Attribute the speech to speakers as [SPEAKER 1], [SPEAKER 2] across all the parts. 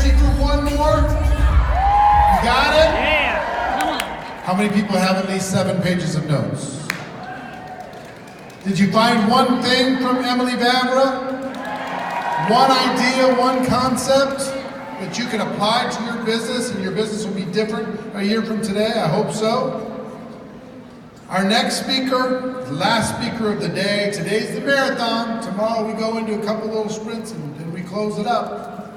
[SPEAKER 1] fancy for one more? You got it?
[SPEAKER 2] Yeah. Come on.
[SPEAKER 1] How many people have at least 7 pages of notes? Did you find one thing from Emily Vavra? One idea, one concept that you can apply to your business and your business will be different a year from today? I hope so. Our next speaker, the last speaker of the day. Today's the marathon. Tomorrow we go into a couple little sprints and we close it up.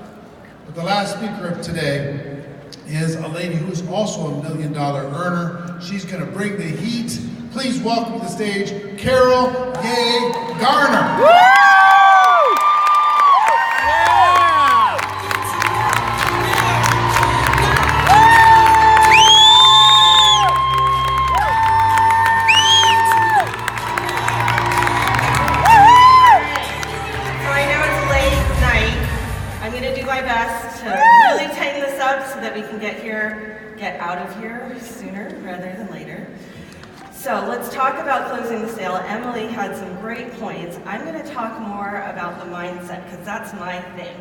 [SPEAKER 1] But the last speaker of today is a lady who is also a $1 million earner. She's going to bring the heat. Please welcome to the stage, Carol Yeh-Garner.
[SPEAKER 3] Get out of here sooner rather than later. So let's talk about closing the sale. Emily had some great points. I'm going to talk more about the mindset because that's my thing.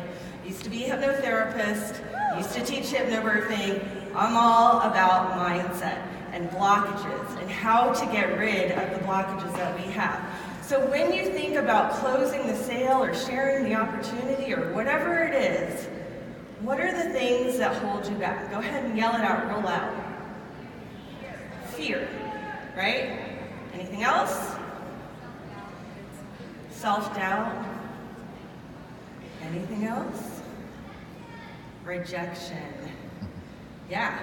[SPEAKER 3] Used to be a hypnotherapist, used to teach hypnobirthing. I'm all about mindset and blockages and how to get rid of the blockages that we have. So when you think about closing the sale or sharing the opportunity or whatever it is, what are the things that hold you back? Go ahead and yell it out real loud. Fear, right? Anything else? Self-doubt? Anything else? Rejection. Yeah.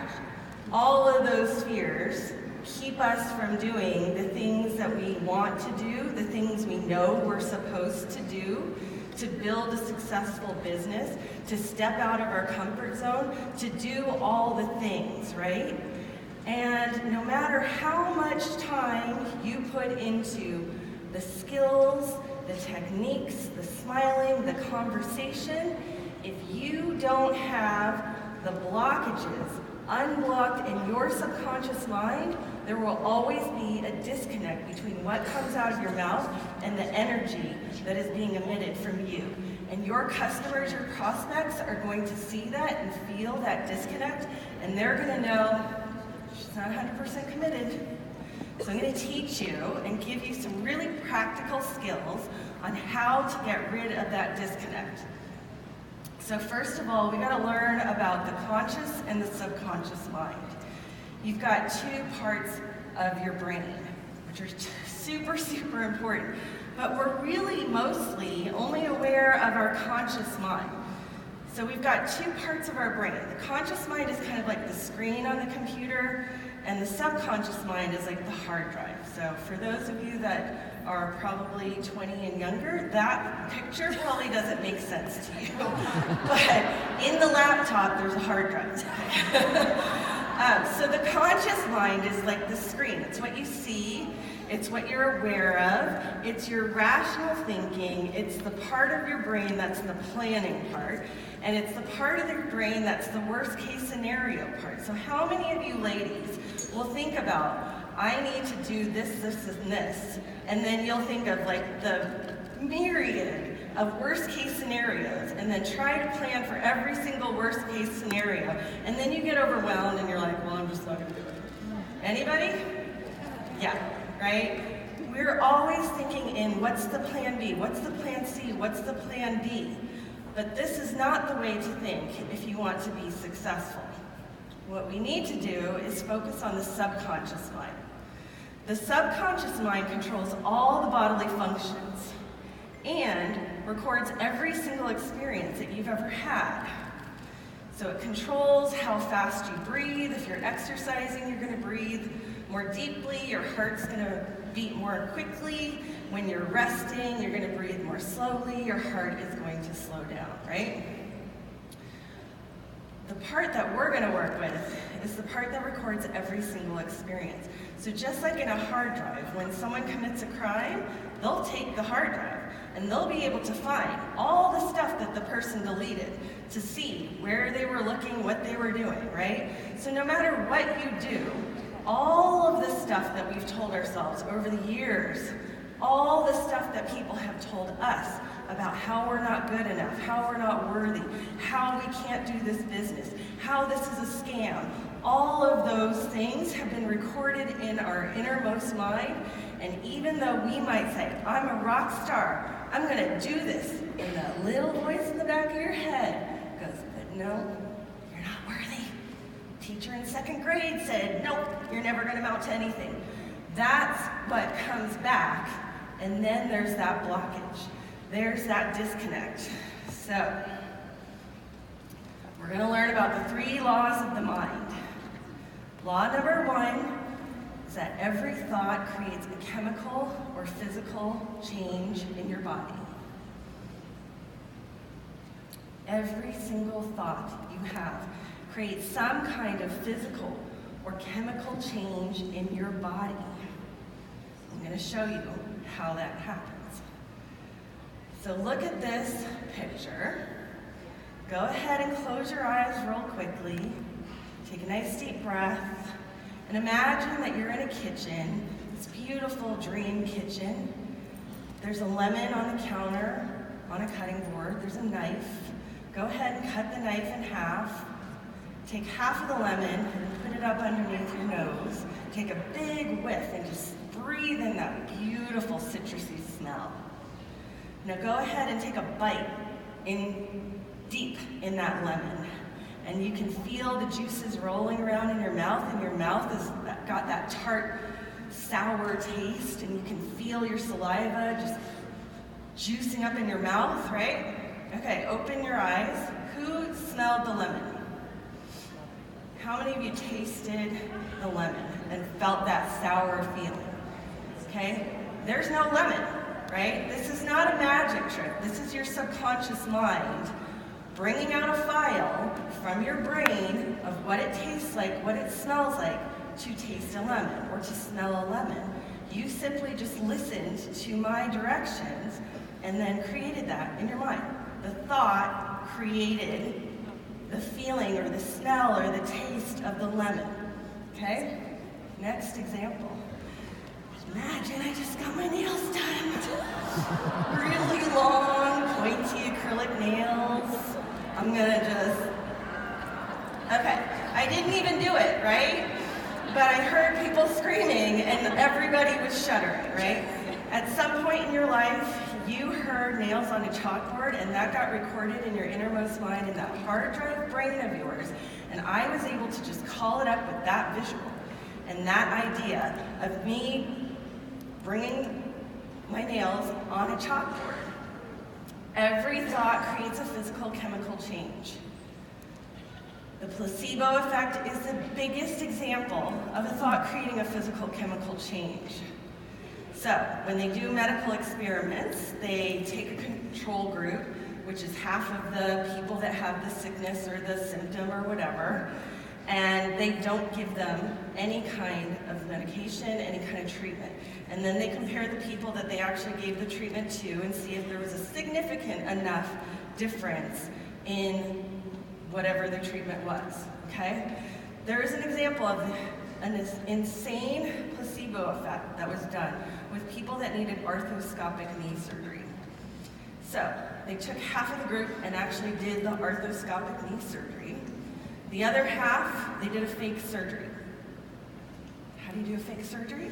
[SPEAKER 3] All of those fears keep us from doing the things that we want to do, the things we know we're supposed to do, to build a successful business, to step out of our comfort zone, to do all the things, right? And no matter how much time you put into the skills, the techniques, the smiling, the conversation, if you don't have the blockages unblocked in your subconscious mind, there will always be a disconnect between what comes out of your mouth and the energy that is being emitted from you. And your customers, your prospects are going to see that and feel that disconnect, and they're going to know she's not 100% committed. So I'm going to teach you and give you some really practical skills on how to get rid of that disconnect. So first of all, we got to learn about the conscious and the subconscious mind. You've got 2 parts of your brain, which are super, super important. But we're really mostly only aware of our conscious mind. So we've got 2 parts of our brain. The conscious mind is kind of like the screen on the computer, and the subconscious mind is like the hard drive. So for those of you that are probably 20 and younger, that picture probably doesn't make sense to you. But in the laptop, there's a hard drive. So the conscious mind is like the screen. It's what you see, it's what you're aware of, it's your rational thinking, it's the part of your brain that's the planning part, and it's the part of your brain that's the worst case scenario part. So how many of you ladies will think about, I need to do this, this, and this, and then you'll think of like the myriad of worst case scenarios and then try to plan for every single worst case scenario, and then you get overwhelmed and you're like, well, I'm just not gonna do it. Anybody? Yeah, right? We're always thinking in what's the plan B, what's the plan C, what's the plan D? But this is not the way to think if you want to be successful. What we need to do is focus on the subconscious mind. The subconscious mind controls all the bodily functions and records every single experience that you've ever had. So it controls how fast you breathe. If you're exercising, you're going to breathe more deeply. Your heart's going to beat more quickly. When you're resting, you're going to breathe more slowly. Your heart is going to slow down, right? The part that we're going to work with is the part that records every single experience. So just like in a hard drive, when someone commits a crime, they'll take the hard drive and they'll be able to find all the stuff that the person deleted to see where they were looking, what they were doing, right? So no matter what you do, all of the stuff that we've told ourselves over the years, all the stuff that people have told us, about how we're not good enough, how we're not worthy, how we can't do this business, how this is a scam. All of those things have been recorded in our innermost mind, and even though we might say, I'm a rock star, I'm gonna do this, and that little voice in the back of your head goes, but no, you're not worthy. Teacher in 2nd grade said, nope, you're never gonna amount to anything. That's what comes back, and then there's that blockage. There's that disconnect. So, we're gonna learn about the 3 laws of the mind. Law number 1 is that every thought creates a chemical or physical change in your body. Every single thought you have creates some kind of physical or chemical change in your body. I'm going to show you how that happens. So look at this picture. Go ahead and close your eyes real quickly. Take a nice deep breath. And imagine that you're in a kitchen, this beautiful dream kitchen. There's a lemon on the counter, on a cutting board. There's a knife. Go ahead and cut the knife in half. Take half of the lemon and put it up underneath your nose. Take a big whiff and just breathe in that beautiful citrusy smell. Now go ahead and take a bite in deep in that lemon. And you can feel the juices rolling around in your mouth, and your mouth has got that tart, sour taste, and you can feel your saliva just juicing up in your mouth, right? Okay, open your eyes. Who smelled the lemon? How many of you tasted the lemon and felt that sour feeling? Okay, there's no lemon, right? This is not a magic trick. This is your subconscious mind bringing out a file from your brain of what it tastes like, what it smells like, to taste a lemon or to smell a lemon. You simply just listened to my directions and then created that in your mind. The thought created the feeling or the smell or the taste of the lemon. Okay? Next example. Imagine I just got my nails done. Really long, pointy acrylic nails. I'm gonna just, okay, I didn't even do it, right? But I heard people screaming and everybody was shuddering, right? At some point in your life, you heard nails on a chalkboard, and that got recorded in your innermost mind in that hard drive brain of yours, and I was able to just call it up with that visual and that idea of me bringing my nails on a chalkboard. Every thought creates a physical chemical change. The placebo effect is the biggest example of a thought creating a physical chemical change. So, when they do medical experiments, they take a control group, which is half of the people that have the sickness or the symptom or whatever, and they don't give them any kind of medication, any kind of treatment. And then they compare the people that they actually gave the treatment to and see if there was a significant enough difference in whatever the treatment was, okay? There is an example of an insane placebo effect that was done with people that needed arthroscopic knee surgery. So they took half of the group and actually did the arthroscopic knee surgery. The other half, they did a fake surgery. How do you do a fake surgery?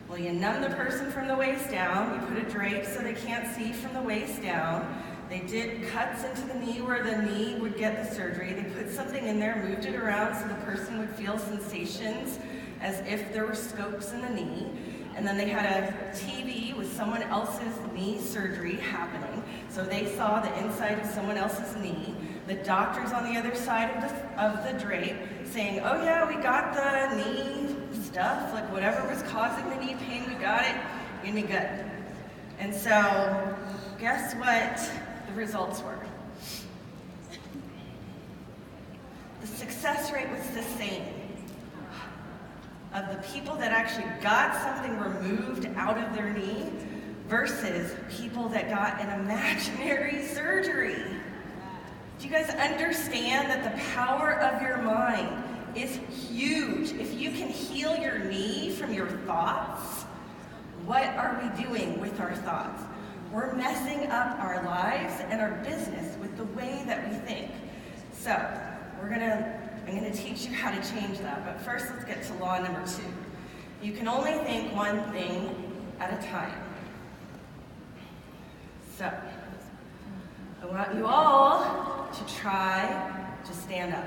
[SPEAKER 3] Well, you numb the person from the waist down, you put a drape so they can't see from the waist down. They did cuts into the knee where the knee would get the surgery. They put something in there, moved it around so the person would feel sensations as if there were scopes in the knee. And then they had a TV with someone else's knee surgery happening. So they saw the inside of someone else's knee. The doctor's on the other side of the drape saying, oh yeah, we got the knee stuff, like whatever was causing the knee pain, we got it, you're gonna be good. And so, guess what the results were? The success rate was the same. Of the people that actually got something removed out of their knee versus people that got an imaginary surgery. Do you guys understand that the power of your mind is huge? If you can heal your knee from your thoughts, what are we doing with our thoughts? We're messing up our lives and our business with the way that we think. So, I'm gonna teach you how to change that, but first let's get to law number 2. You can only think one thing at a time. So, I want you all to try to stand up.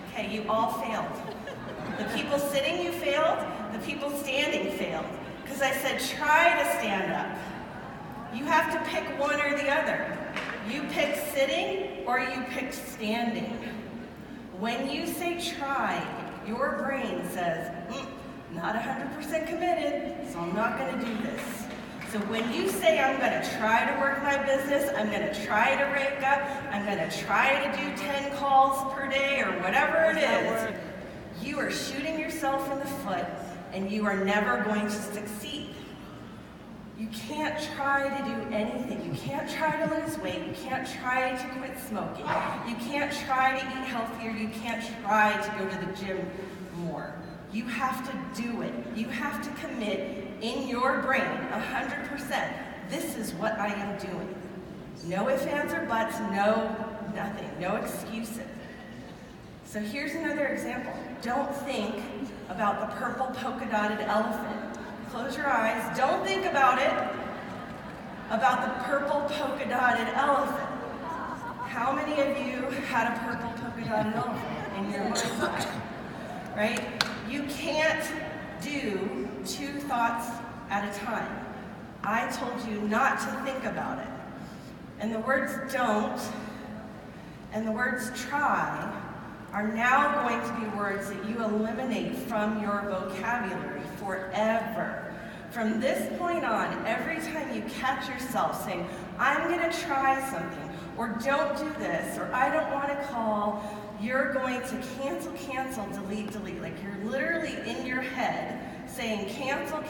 [SPEAKER 3] Okay, you all failed. The people sitting, you failed. The people standing failed. Because I said try to stand up. You have to pick one or the other. You picked sitting or you picked standing. When you say try, your brain says, not 100% committed, so I'm not going to do this. So when you say I'm going to try to work my business, I'm going to try to rank up, I'm going to try to do 10 calls per day or whatever it is, you are shooting yourself in the foot and you are never going to succeed. You can't try to do anything. You can't try to lose weight. You can't try to quit smoking. You can't try to eat healthier. You can't try to go to the gym more. You have to do it. You have to commit in your brain 100%. This is what I am doing. No ifs, ands, or buts, no nothing, no excuses. So here's another example. Don't think about the purple polka dotted elephant. Close your eyes. Don't think about it, about the purple polka dotted elephant. How many of you had a purple polka dotted elephant in your mind's eye? Right? You can't do 2 thoughts at a time. I told you not to think about it. And the words don't and the words try are now going to be words that you eliminate from your vocabulary forever. From this point on, every time you catch yourself saying, I'm going to try something, or don't do this, or I don't want to call, you're going to cancel, delete, delete. Like you're literally in your head saying cancel,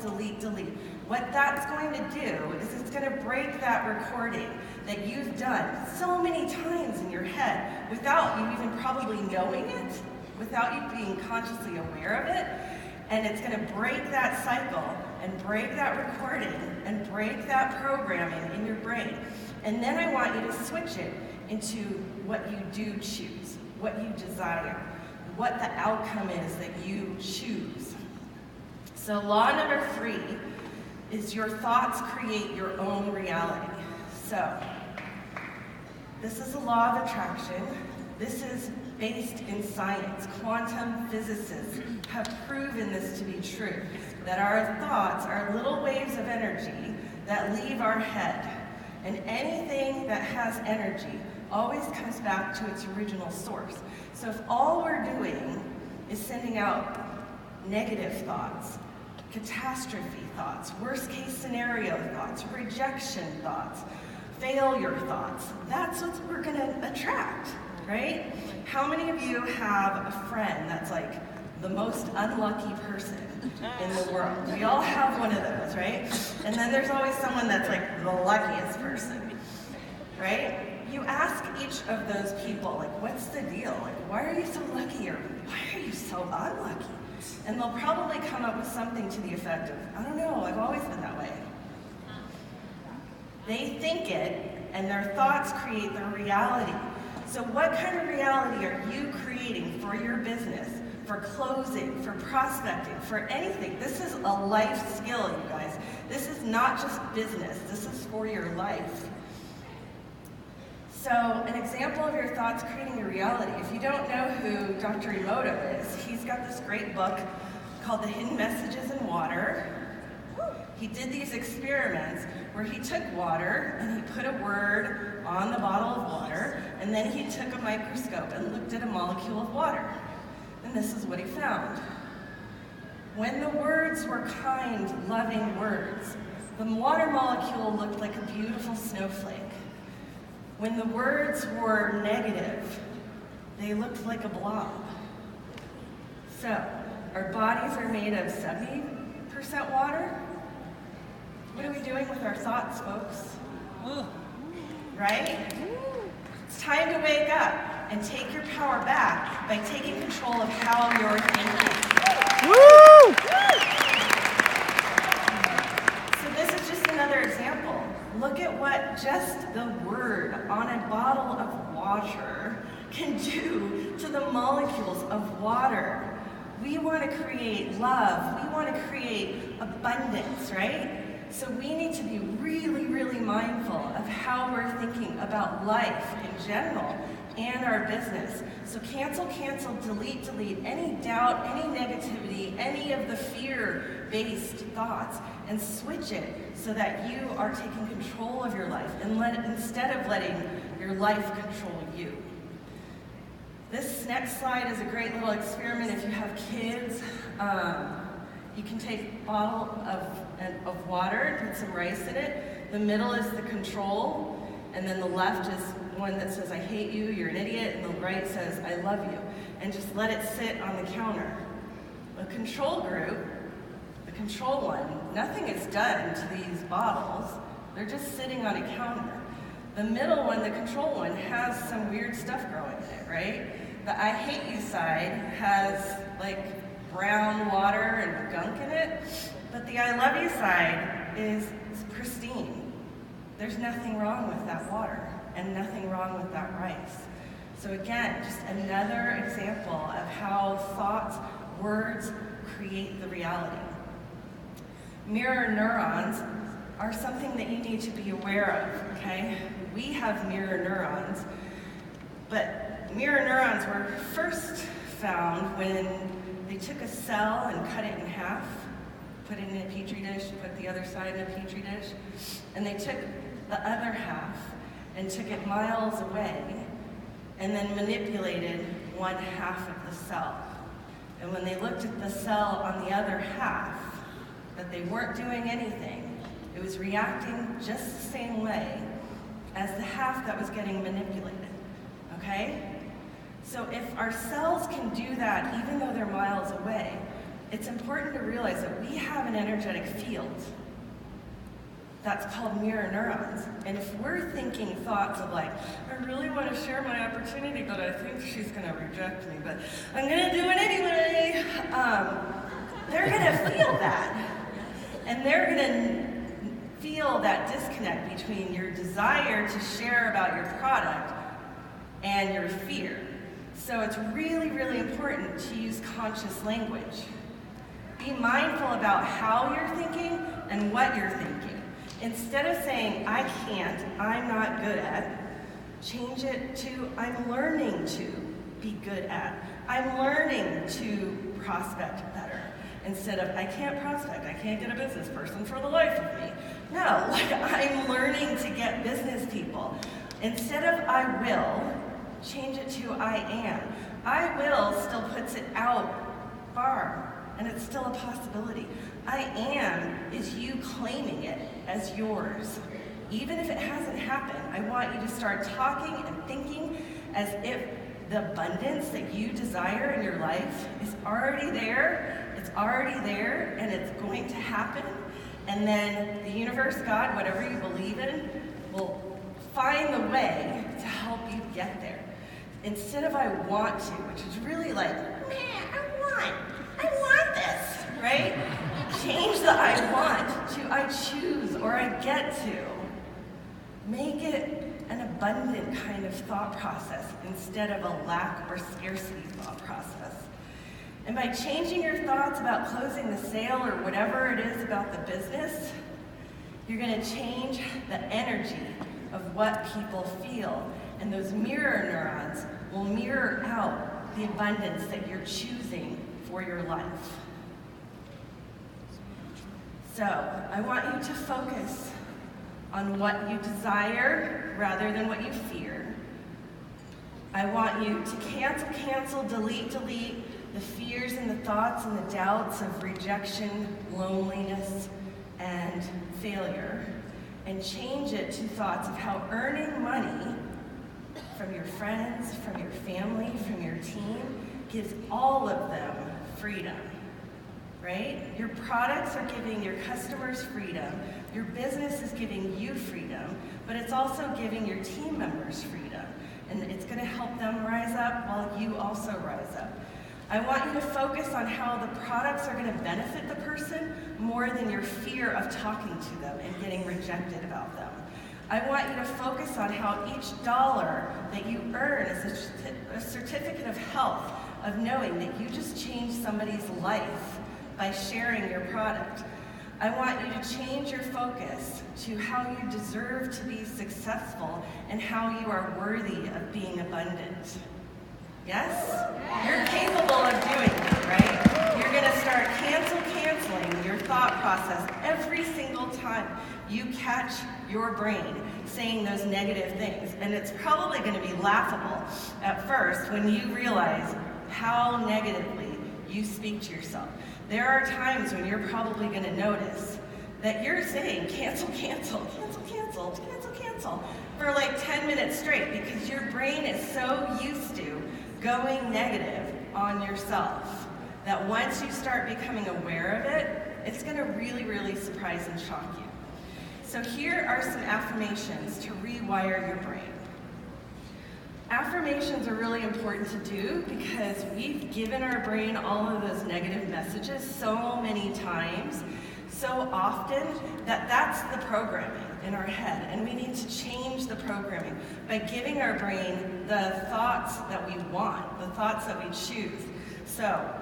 [SPEAKER 3] delete. What that's going to do is it's going to break that recording that you've done so many times in your head without you even probably knowing it, without you being consciously aware of it. And it's going to break that cycle and break that recording and break that programming in your brain. And then I want you to switch it into what you do choose, what you desire, what the outcome is that you choose. So law number 3 is your thoughts create your own reality. So this is a law of attraction. This is based in science. Quantum physicists have proven this to be true, that our thoughts are little waves of energy that leave our head. And anything that has energy always comes back to its original source. So if all we're doing is sending out negative thoughts, catastrophe thoughts, worst case scenario thoughts, rejection thoughts, failure thoughts, that's what we're gonna attract, right? How many of you have a friend that's like the most unlucky person in the world? We all have one of those, right? And then there's always someone that's like the luckiest person, right? You ask each of those people, like, what's the deal? Like, why are you so lucky, or why are you so unlucky? And they'll probably come up with something to the effect of, I don't know, I've always been that way. They think it, and their thoughts create their reality. So what kind of reality are you creating for your business, for closing, for prospecting, for anything? This is a life skill, you guys. This is not just business. This is for your life. So an example of your thoughts creating your reality. If you don't know who Dr. Emoto is, he's got this great book called The Hidden Messages in Water. He did these experiments where he took water and he put a word on the bottle of water, and then he took a microscope and looked at a molecule of water. And this is what he found. When the words were kind, loving words, the water molecule looked like a beautiful snowflake. When the words were negative, they looked like a blob. So, our bodies are made of 70% water. What are we doing with our thoughts, folks? Right? It's time to wake up and take your power back by taking control of how you're thinking.
[SPEAKER 2] Woo!
[SPEAKER 3] So this is just another example. Look at what just the word on a bottle of water can do to the molecules of water. We want to create love. We want to create abundance, right? So we need to be really, really mindful of how we're thinking about life in general and our business. So cancel, cancel, delete, delete any doubt, any negativity, any of the fear-based thoughts, and switch it so that you are taking control of your life and instead of letting your life control you. This next slide is a great little experiment if you have kids. You can take a bottle of water, put some rice in it. The middle is the control, and then the left is one that says, I hate you, you're an idiot, and the right says, I love you. And just let it sit on the counter. The control group, the control one, nothing is done to these bottles. They're just sitting on a counter. The middle one, the control one, has some weird stuff growing in it, right? The I hate you side has like brown water and gunk in it, but the I love you side is pristine. There's nothing wrong with that water and nothing wrong with that rice. So again, just another example of how thoughts, words create the reality. Mirror neurons are something that you need to be aware of, okay? We have mirror neurons, but mirror neurons were first found when they took a cell and cut it in half, put it in a petri dish, put the other side in a petri dish, and they took the other half and took it miles away and then manipulated one half of the cell. And when they looked at the cell on the other half, that they weren't doing anything, it was reacting just the same way as the half that was getting manipulated, okay? So if our cells can do that even though they're miles away, it's important to realize that we have an energetic field that's called mirror neurons. And if we're thinking thoughts of like, I really want to share my opportunity, but I think she's going to reject me, but I'm going to do it anyway, they're going to feel that. And they're going to feel that disconnect between your desire to share about your product and your fear. So it's really, really important to use conscious language. Be mindful about how you're thinking and what you're thinking. Instead of saying, I can't, I'm not good at, change it to, I'm learning to be good at. I'm learning to prospect better. Instead of, I can't prospect, I can't get a business person for the life of me. No, like I'm learning to get business people. Instead of I will, change it to I am. I will still puts it out far, and it's still a possibility. I am is you claiming it as yours. Even if it hasn't happened, I want you to start talking and thinking as if the abundance that you desire in your life is already there, it's already there, and it's going to happen. And then the universe, God, whatever you believe in, will find the way to help you get there. Instead of I want to, which is really like, man, I want this, right? Change the I want to I choose or I get to. Make it an abundant kind of thought process instead of a lack or scarcity thought process. And by changing your thoughts about closing the sale or whatever it is about the business, you're going to change the energy of what people feel. And those mirror neurons will mirror out the abundance that you're choosing for your life. So I want you to focus on what you desire rather than what you fear. I want you to cancel, delete the fears and the thoughts and the doubts of rejection, loneliness, and failure, and change it to thoughts of how earning money from your friends, from your family, from your team, gives all of them freedom, right? Your products are giving your customers freedom, your business is giving you freedom, but it's also giving your team members freedom, and it's gonna help them rise up while you also rise up. I want you to focus on how the products are going to benefit the person more than your fear of talking to them and getting rejected about them. I want you to focus on how each dollar that you earn is a certificate of health, of knowing that you just changed somebody's life by sharing your product. I want you to change your focus to how you deserve to be successful and how you are worthy of being abundant. Yes? You're capable of doing it, right? You're going to start canceling your thought process every single time you catch your brain saying those negative things. And it's probably going to be laughable at first when you realize how negatively you speak to yourself. There are times when you're probably going to notice that you're saying cancel for like 10 minutes straight because your brain is so used to going negative on yourself that once you start becoming aware of it, it's going to really, really surprise and shock you. So here are some affirmations to rewire your brain. Affirmations are really important to do because we've given our brain all of those negative messages so many times, so often, that that's the programming in our head. And we need to change the programming by giving our brain the thoughts that we want, the thoughts that we choose. So,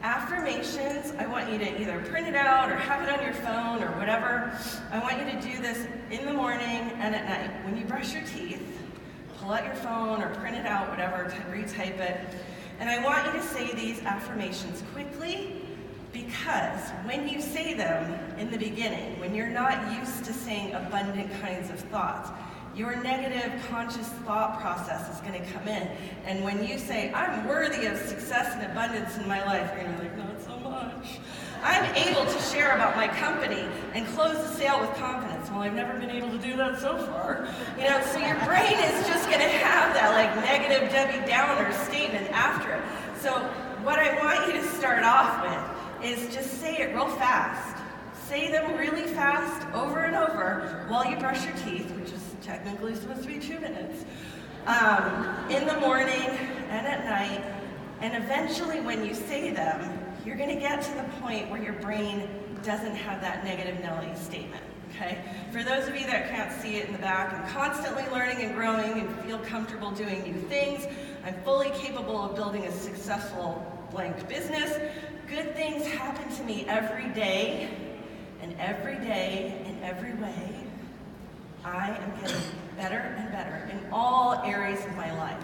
[SPEAKER 3] affirmations, I want you to either print it out or have it on your phone or whatever. I want you to do this in the morning and at night. When you brush your teeth, pull out your phone or print it out, whatever, retype it. And I want you to say these affirmations quickly, because when you say them in the beginning, when you're not used to saying abundant kinds of thoughts, your negative conscious thought process is going to come in. And when you say, I'm worthy of success and abundance in my life, you're going to be like, not so much. I'm able to share about my company and close the sale with confidence. Well, I've never been able to do that so far. You know, so your brain is just going to have that like negative Debbie Downer statement after it. So what I want you to start off with is just say it real fast. Say them really fast over and over while you brush your teeth, which is technically supposed to be 2 minutes, in the morning and at night. And eventually when you say them, you're going to get to the point where your brain doesn't have that negative Nelly statement, okay? For those of you that can't see it in the back, I'm constantly learning and growing and feel comfortable doing new things. I'm fully capable of building a successful blank business. Good things happen to me every day, and every day, in every way, I am getting better and better in all areas of my life.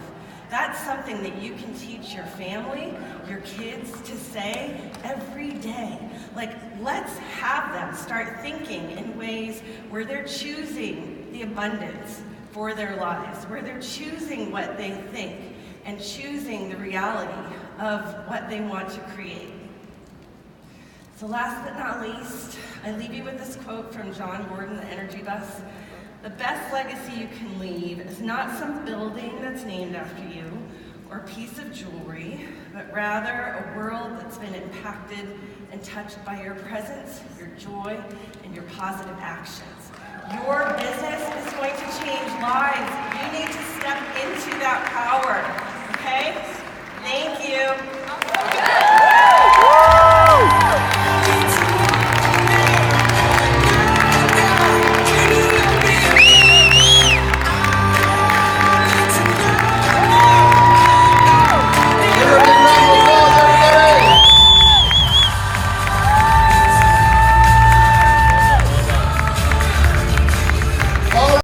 [SPEAKER 3] That's something that you can teach your family, your kids to say every day. Like, let's have them start thinking in ways where they're choosing the abundance for their lives, where they're choosing what they think and choosing the reality of what they want to create. So last but not least, I leave you with this quote from John Gordon, the Energy Bus. The best legacy you can leave is not some building that's named after you or a piece of jewelry, but rather a world that's been impacted and touched by your presence, your joy, and your positive actions. Your business is going to change lives. You need to step into that power, okay? Thank you.